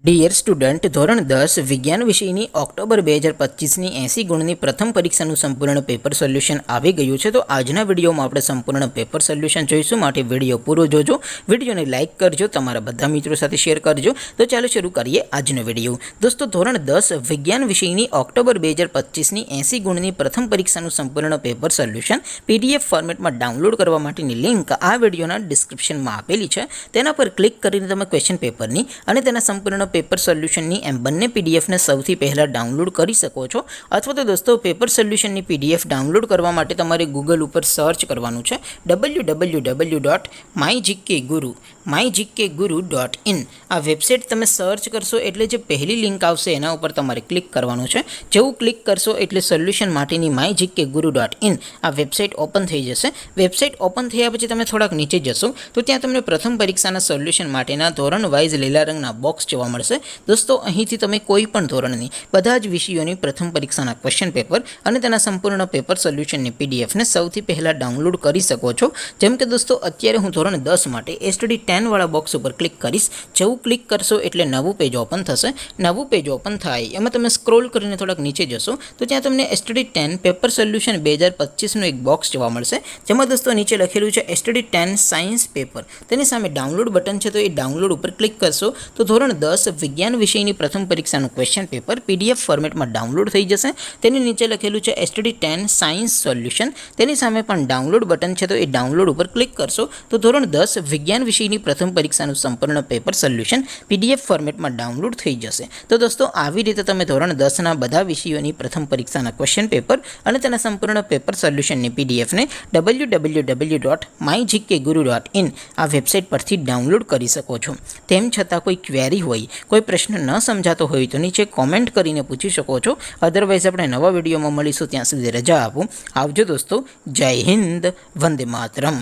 Dear student, ધોરણ 10 વિજ્ઞાન વિષયની ઓક્ટોબર 2025ની 80 ગુણની પ્રથમ પરીક્ષાનું સંપૂર્ણ પેપર સોલ્યુશન આવી ગયું છે. તો આજના વિડીયોમાં આપણે સંપૂર્ણ પેપર સોલ્યુશન જોઈશું. માટે વિડીયો પૂરો જોજો, વિડીયોને લાઇક કરજો, તમારા બધા મિત્રો સાથે શેર કરજો. તો ચાલો શરૂ કરીએ આજનો વિડીયો. દોસ્તો, ધોરણ 10 વિજ્ઞાન વિષયની ઓક્ટોબર 2025ની 80 ગુણની પ્રથમ પરીક્ષાનું સંપૂર્ણ પેપર સોલ્યુશન PDF ફોર્મેટમાં ડાઉનલોડ કરવા માટેની લિંક આ વિડીયોના ડિસ્ક્રિપ્શનમાં આપેલી છે. તેના પર ક્લિક કરીને તમે ક્વેશ્ચન પેપરની અને તેના સંપૂર્ણ પેપર સોલ્યુશનની એમ બંને પીડીએફને સૌથી પહેલાં ડાઉનલોડ કરી શકો છો. અથવા તો દોસ્તો, પેપર સોલ્યુશનની PDF ડાઉનલોડ કરવા માટે તમારે ગૂગલ ઉપર સર્ચ કરવાનું છે www.mygkguru.in. આ વેબસાઇટ તમે સર્ચ કરશો એટલે જે પહેલી લિંક આવશે એના ઉપર તમારે ક્લિક કરવાનું છે. જેવું ક્લિક કરશો એટલે સોલ્યુશન માટેની mygkguru.in આ વેબસાઇટ ઓપન થઈ જશે. વેબસાઇટ ઓપન થયા પછી તમે થોડાક નીચે જશો તો ત્યાં તમને પ્રથમ પરીક્ષાના સોલ્યુશન માટેના ધોરણ વાઇઝ લીલા રંગના બોક્સ જોવા મળશે. દોસ્તો, અહીંથી તમે કોઈ પણ ધોરણની બધા જ વિષયોની પ્રથમ પરીક્ષાના ક્વેશ્ચન પેપર અને તેના સંપૂર્ણ પેપર સોલ્યુશનની પીડીએફને સૌથી પહેલાં ડાઉનલોડ કરી શકો છો. જેમ કે દોસ્તો, અત્યારે હું ધોરણ 10 માટે STD 10 વાળા બોક્સ ઉપર ક્લિક કરીશ. જેવું ક્લિક કરશો એટલે નવું પેજ ઓપન થશે. નવું પેજ ઓપન થાય એમાં તમે સ્ક્રોલ કરીને થોડાક નીચે જશો તો ત્યાં તમને STD 10 પેપર સોલ્યુશન 2025નું એક બોક્સ જોવા મળશે. જેમાં દોસ્તો નીચે લખેલું છે STD 10 સાયન્સ પેપર. તેની સામે ડાઉનલોડ બટન છે, તો એ ડાઉનલોડ ઉપર ક્લિક કરશો તો ધોરણ 10 વિજ્ઞાન વિષયની પ્રથમ પરીક્ષાનું ક્વેશ્ચન પેપર PDF ફોર્મેટમાં ડાઉનલોડ થઈ જશે. તેની નીચે લખેલું છે STD 10 સાયન્સ સોલ્યુશન. તેની સામે પણ ડાઉનલોડ બટન છે, તો એ ડાઉનલોડ ઉપર ક્લિક કરશો તો ધોરણ 10 વિજ્ઞાન વિષયની પ્રથમ પરીક્ષાનું સંપૂર્ણ પેપર સોલ્યુશન PDF ફોર્મેટમાં ડાઉનલોડ થઈ જશે. તો દોસ્તો, આવી રીતે તમે ધોરણ 10ના બધા વિષયોની પ્રથમ પરીક્ષાના ક્વેશ્ચન પેપર અને તેના સંપૂર્ણ પેપર સોલ્યુશનની PDFને www.mygkguru.in આ વેબસાઇટ પરથી ડાઉનલોડ કરી શકો છો. તેમ છતાં કોઈ ક્વેરી હોય, કોઈ પ્રશ્ન ન સમજાતો હોય તો નીચે કોમેન્ટ કરીને પૂછી શકો છો. અધરવાઇઝ આપણે નવા વિડીયોમાં મળીશું. ત્યાં સુધી રજા આપો. આવજો દોસ્તો. જય હિન્દ. વંદે માતરમ.